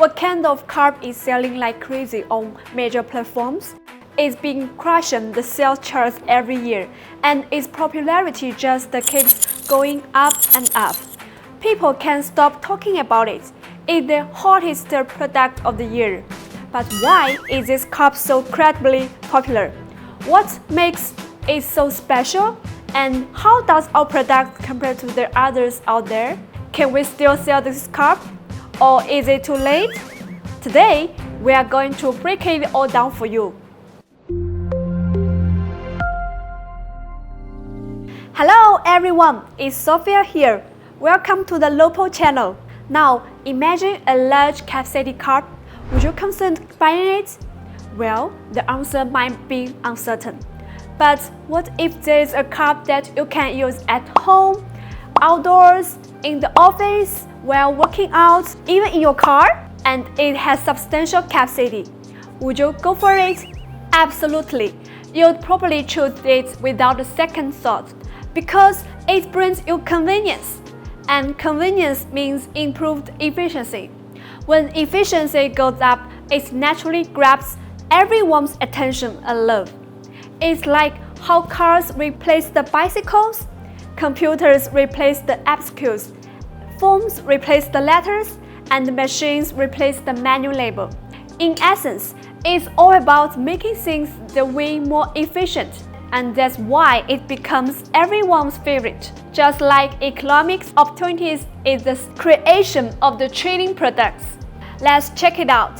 What kind of cup is selling like crazy on major platforms? It's been crushing the sales charts every year, and its popularity just keeps going up and up. People can't stop talking about it. It's the hottest product of the year. But why is this cup so incredibly popular? What makes it so special? And how does our product compare to the others out there? Can we still sell this cup? Or is it too late? Today, we are going to break it all down for you. Hello everyone, it's Sophia here. Welcome to the LOPO channel. Now, imagine a large capacity cup. Would you consider buying it? Well, the answer might be uncertain. But what if there is a cup that you can use at home, outdoors, in the office, while working out, even in your car, and it has substantial capacity? Would you go for it? Absolutely. You'd probably choose it without a second thought because it brings you convenience. And convenience means improved efficiency. When efficiency goes up, it naturally grabs everyone's attention and love. It's like how cars replace the bicycles, computers replace the abacus, phones replace the letters, and machines replace the manual labor. In essence, it's all about making things the way more efficient, and that's why it becomes everyone's favorite. Just like economic opportunities is the creation of the trading products. Let's check it out.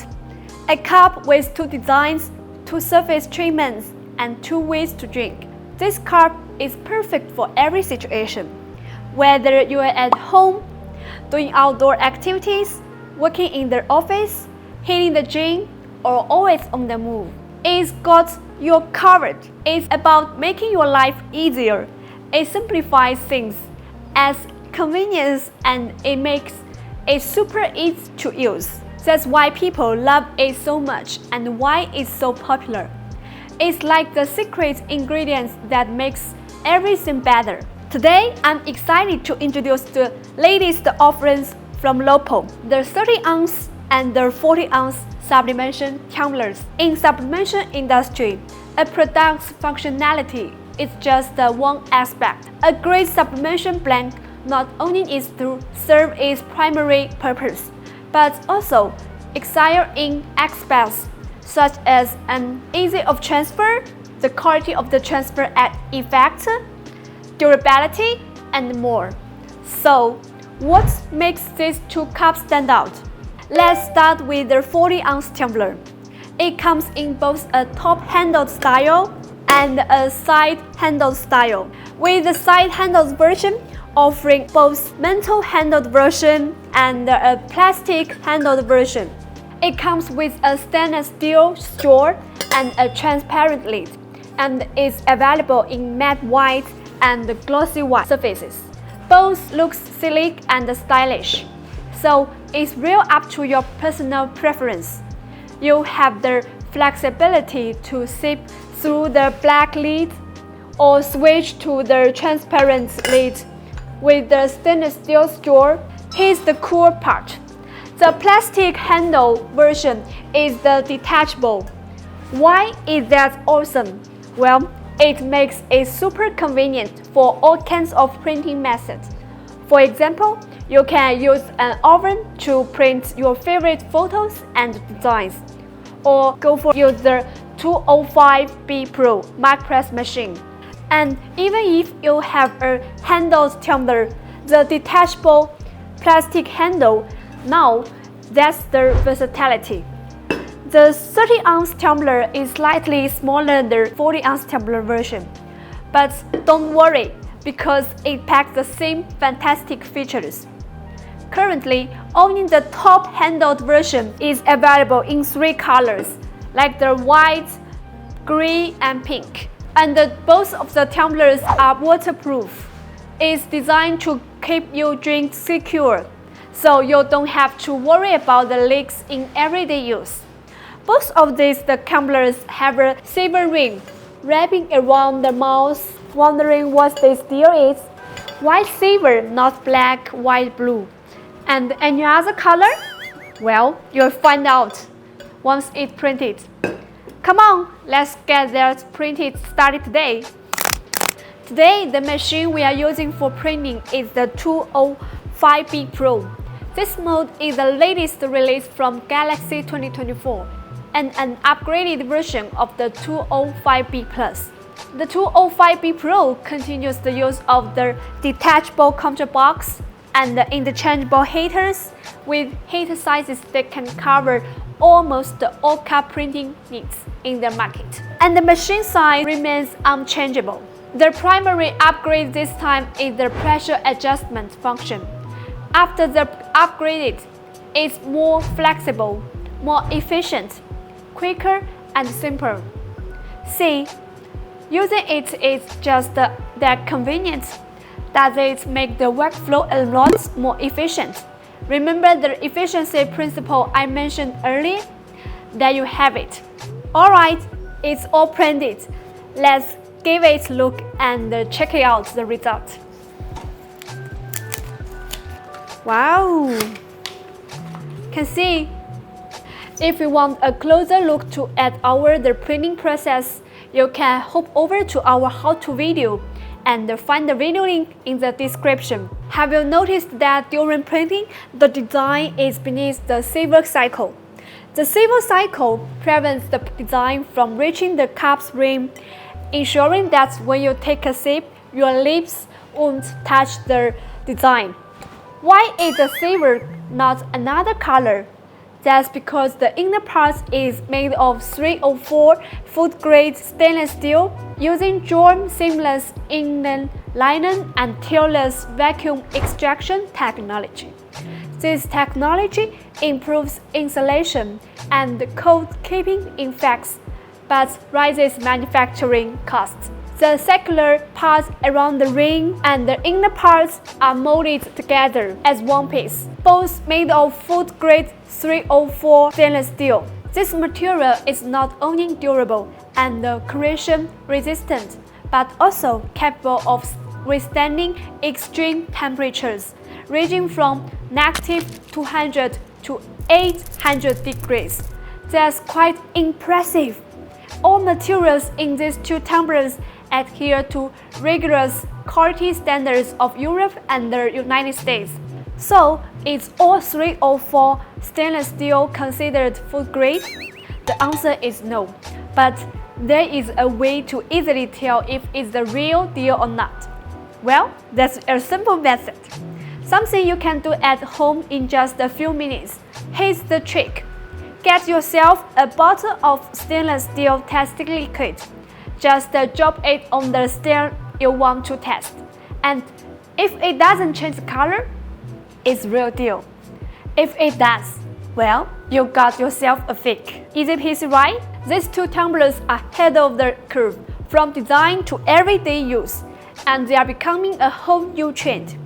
A cup with two designs, two surface treatments, and two ways to drink. This cup is perfect for every situation. Whether you are at home, doing outdoor activities, working in the office, hitting the gym, or always on the move, it's got you covered. It's about making your life easier. It simplifies things, adds convenience, and it makes it super easy to use. That's why people love it so much and why it's so popular. It's like the secret ingredients that makes everything better. Today, I'm excited to introduce the latest offerings from LOPO, the 30-ounce and the 40-ounce sublimation tumblers. In sublimation industry, a product's functionality is just one aspect. A great sublimation blank not only is to serve its primary purpose, but also excel in aspects such as an ease of transfer, the quality of the transfer effect, durability, and more. So, what makes these two cups stand out? Let's start with the 40-ounce tumbler. It comes in both a top-handled style and a side-handled style, with the side-handled version offering both metal-handled version and a plastic-handled version. It comes with a stainless steel straw and a transparent lid, and is available in matte white and glossy white surfaces. Both look sleek and stylish, so it's real up to your personal preference. You have the flexibility to sip through the black lid or switch to the transparent lid with the stainless steel straw. Here's the cool part. The plastic handle version is the detachable. Why is that awesome? Well, it makes it super convenient for all kinds of printing methods. For example, you can use an oven to print your favorite photos and designs, or go for use the 205B Pro mark press machine. And even if you have a handled tumbler, the detachable plastic handle, now that's the versatility. The 30-ounce tumbler is slightly smaller than the 40-ounce tumbler version. But don't worry, because it packs the same fantastic features. Currently, only the top-handled version is available in 3 colors, like the white, gray, and pink. And both of the tumblers are waterproof. It's designed to keep your drink secure, so you don't have to worry about the leaks in everyday use. Both of these tumblers have a silver ring wrapping around the mouth. Wondering what this deal is? Why silver, not black, white, blue? And any other color? Well, you'll find out once it's printed. Come on, let's get that printed started today. Today, the machine we are using for printing is the 205B Pro. This mode is the latest release from Galaxy 2024 and an upgraded version of the 205B Plus. The 205B Pro continues the use of the detachable counter box and the interchangeable heaters with heater sizes that can cover almost all car printing needs in the market. And the machine size remains unchangeable. The primary upgrade this time is the pressure adjustment function. After the upgrade, it's more flexible, more efficient, quicker and simpler. See, using it is just that convenient. Does it make the workflow a lot more efficient? Remember the efficiency principle I mentioned earlier? There you have it. Alright, it's all printed. Let's give it a look and check out the result. Wow! Can see. If you want a closer look at the printing process, you can hop over to our how-to video and find the video link in the description. Have you noticed that during printing, the design is beneath the silver cycle? The silver cycle prevents the design from reaching the cup's rim, ensuring that when you take a sip, your lips won't touch the design. Why is the silver not another color? That's because the inner part is made of 304 food-grade stainless steel using germ-seamless inland linen and tearless vacuum extraction technology. This technology improves insulation and cold-keeping effects, but raises manufacturing costs. The circular parts around the ring and the inner parts are molded together as one piece, both made of food-grade 304 stainless steel. This material is not only durable and corrosion-resistant, but also capable of withstanding extreme temperatures, ranging from -200 to 800 degrees. That's quite impressive. All materials in these two tumblers adhere to rigorous quality standards of Europe and the United States. So, is all 304 stainless steel considered food grade? The answer is no, but there is a way to easily tell if it's the real deal or not. Well, that's a simple method. Something you can do at home in just a few minutes. Here's the trick. Get yourself a bottle of stainless steel testing liquid. Just drop it on the stain you want to test. And if it doesn't change color, it's real deal. If it does, well, you got yourself a fake. Easy peasy, right? These two tumblers are ahead of the curve from design to everyday use, and they are becoming a whole new trend.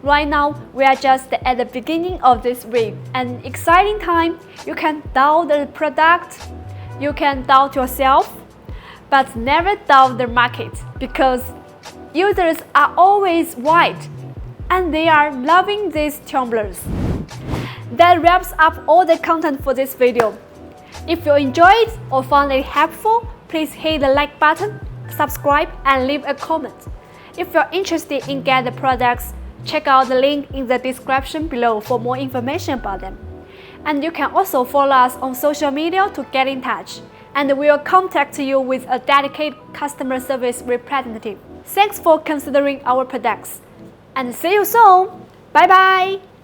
Right now, we are just at the beginning of this wave, an exciting time. You can doubt the product, you can doubt yourself, but never doubt the market, because users are always right, and they are loving these tumblers. That wraps up all the content for this video. If you enjoyed or found it helpful, please hit the like button, subscribe, and leave a comment. If you're interested in getting the products, check out the link in the description below for more information about them. And you can also follow us on social media to get in touch, and we will contact you with a dedicated customer service representative. Thanks for considering our products, and see you soon! Bye bye!